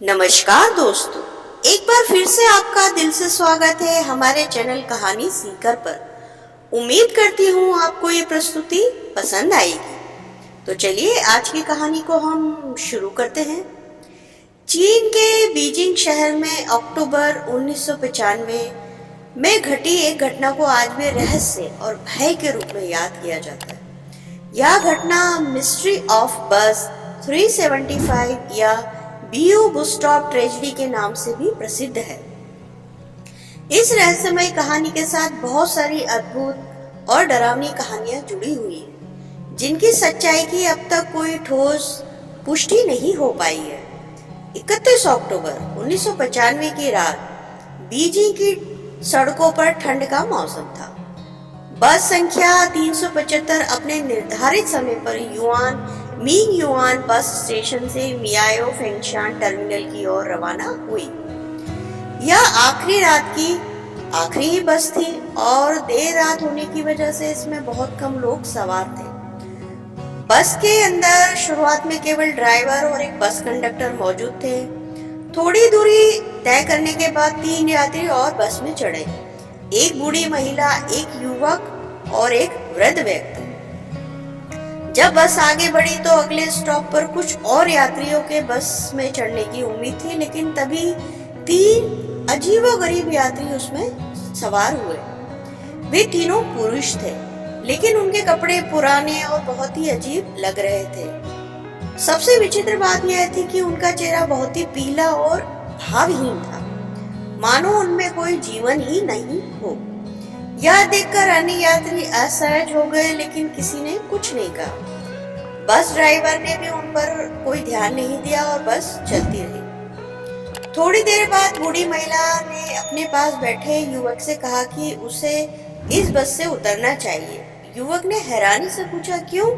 नमस्कार दोस्तों, एक बार फिर से आपका दिल से स्वागत है हमारे चैनल कहानी सीकर पर। उम्मीद करती हूँ आपको ये प्रस्तुति पसंद आएगी। तो चलिए आज की कहानी को हम शुरू करते हैं। चीन के बीजिंग शहर में अक्टूबर 1995 में घटी एक घटना को आज भी रहस्य और भय के रूप में याद किया जाता है। यह घटना मिस्ट्री ऑफ बस 375 या बीयू बुस स्टॉप ट्रेजेडी के नाम से भी प्रसिद्ध है। इस रहस्यमय कहानी के साथ बहुत सारी अद्भुत और डरावनी कहानियां जुड़ी हुई हैं, जिनकी सच्चाई की अब तक कोई ठोस पुष्टि नहीं हो पाई है। 31 अक्टूबर 1995 की रात बीजिंग की सड़कों पर ठंड का मौसम था। बस संख्या 375 अपने निर्धारित समय पर मिंग युआन बस स्टेशन से मियाओ फेंगशान टर्मिनल की ओर रवाना हुई। यह आखिरी रात की आखिरी ही बस थी और देर रात होने की वजह से इसमें बहुत कम लोग सवार थे। बस के अंदर शुरुआत में केवल ड्राइवर और एक बस कंडक्टर मौजूद थे। थोड़ी दूरी तय करने के बाद 3 यात्री और बस में चढ़े, एक बूढ़ी महिला, एक युवक और एक वृद्ध व्यक्ति। जब बस आगे बढ़ी तो अगले स्टॉप पर कुछ और यात्रियों के बस में चढ़ने की उम्मीद थी, लेकिन तभी 3 अजीबोगरीब यात्री उसमें सवार हुए। वे तीनों पुरुष थे, लेकिन उनके कपड़े पुराने और बहुत ही अजीब लग रहे थे। सबसे विचित्र बात यह थी कि उनका चेहरा बहुत ही पीला और भावहीन था, मानो उनमें कोई जीवन ही नहीं हो। यह देखकर अन्य यात्री असहज हो गए, लेकिन किसी ने कुछ नहीं कहा। बस ड्राइवर ने भी उन पर कोई ध्यान नहीं दिया और बस चलती रही। थोड़ी देर बाद बूढ़ी महिला ने अपने पास बैठे युवक से कहा कि उसे इस बस से उतरना चाहिए। युवक ने हैरानी से पूछा, क्यों?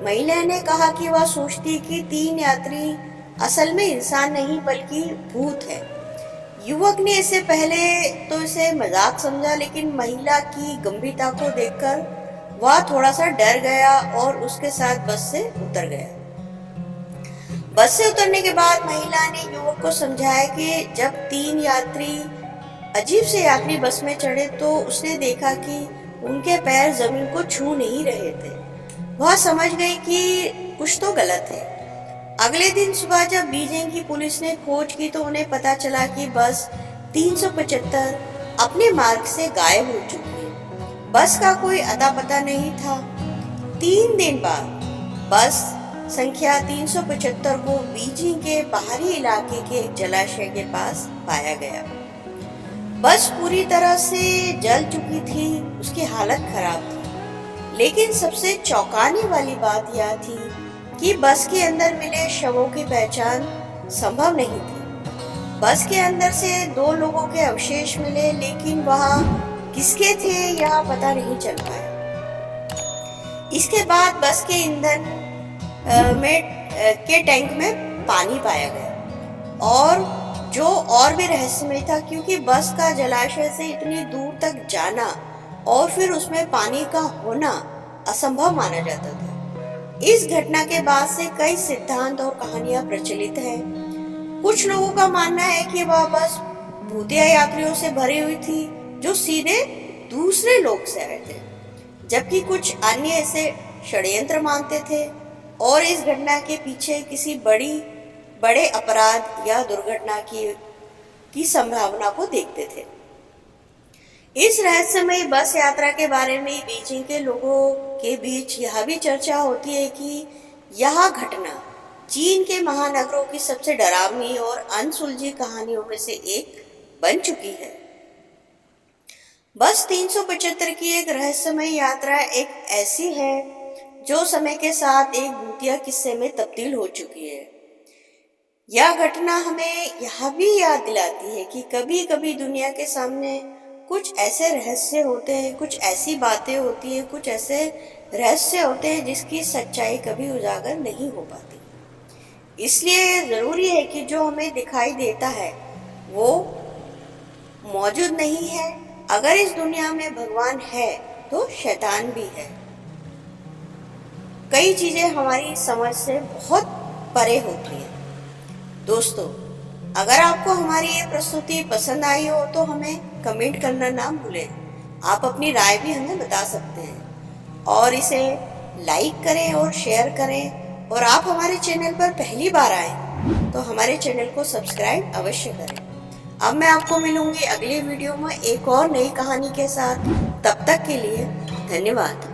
महिला ने कहा कि वह सोचती कि 3 यात्री असल में इंसान नहीं बल्कि भूत है। युवक ने इससे पहले तो इसे मजाक समझा, लेकिन महिला की गंभीरता को देखकर वह थोड़ा सा डर गया और उसके साथ बस से उतर गया। बस से उतरने के बाद महिला ने युवक को समझाया कि जब 3 यात्री अजीब से यात्री बस में चढ़े तो उसने देखा कि उनके पैर जमीन को छू नहीं रहे थे। वह समझ गई कि कुछ तो गलत है। अगले दिन सुबह जब बीजिंग की पुलिस ने खोज की तो उन्हें पता चला कि बस 375 अपने मार्ग से गायब हो चुकी है। बस का कोई अता पता नहीं था। 3 दिन बाद बस संख्या 375 को बीजिंग के बाहरी इलाके के एक जलाशय के पास पाया गया। बस पूरी तरह से जल चुकी थी, उसकी हालत खराब थी। लेकिन सबसे चौंकाने वाली बात यह थी कि बस के अंदर मिले शवों की पहचान संभव नहीं थी। बस के अंदर से 2 लोगों के अवशेष मिले, लेकिन वह किसके थे यह पता नहीं चल पाया। इसके बाद बस के ईंधन के टैंक में पानी पाया गया, और जो और भी रहस्यमय था, क्योंकि बस का जलाशय से इतनी दूर तक जाना और फिर उसमें पानी का होना असंभव माना जाता था। इस घटना के बाद से कई सिद्धांत और कहानियां प्रचलित हैं। कुछ लोगों का मानना है कि वह बस भूतिया यात्रियों से भरी हुई थी जो सीधे दूसरे लोक से आए थे, जबकि कुछ अन्य ऐसे षड्यंत्र मानते थे और इस घटना के पीछे किसी बड़े अपराध या दुर्घटना की संभावना को देखते थे। इस रहस्यमय बस यात्रा के बारे में बीजिंग के लोगों के बीच यह भी चर्चा होती है कि यह घटना चीन के महानगरों की सबसे डरावनी और अनसुलझी कहानियों में से एक बन चुकी है। बस 375 की एक रहस्यमय यात्रा एक ऐसी है जो समय के साथ एक भूतिया किस्से में तब्दील हो चुकी है। यह घटना हमें यह भी याद दिलाती है कि कभी कभी दुनिया के सामने कुछ ऐसे रहस्य होते हैं, कुछ ऐसी बातें होती हैं, कुछ ऐसे रहस्य होते हैं जिसकी सच्चाई कभी उजागर नहीं हो पाती। इसलिए जरूरी है कि जो हमें दिखाई देता है वो मौजूद नहीं है। अगर इस दुनिया में भगवान है तो शैतान भी है। कई चीजें हमारी समझ से बहुत परे होती हैं। दोस्तों, अगर आपको हमारी ये प्रस्तुति पसंद आई हो तो हमें कमेंट करना ना भूलें। आप अपनी राय भी हमें बता सकते हैं और इसे लाइक करें और शेयर करें। और आप हमारे चैनल पर पहली बार आए तो हमारे चैनल को सब्सक्राइब अवश्य करें। अब मैं आपको मिलूंगी अगली वीडियो में एक और नई कहानी के साथ। तब तक के लिए धन्यवाद।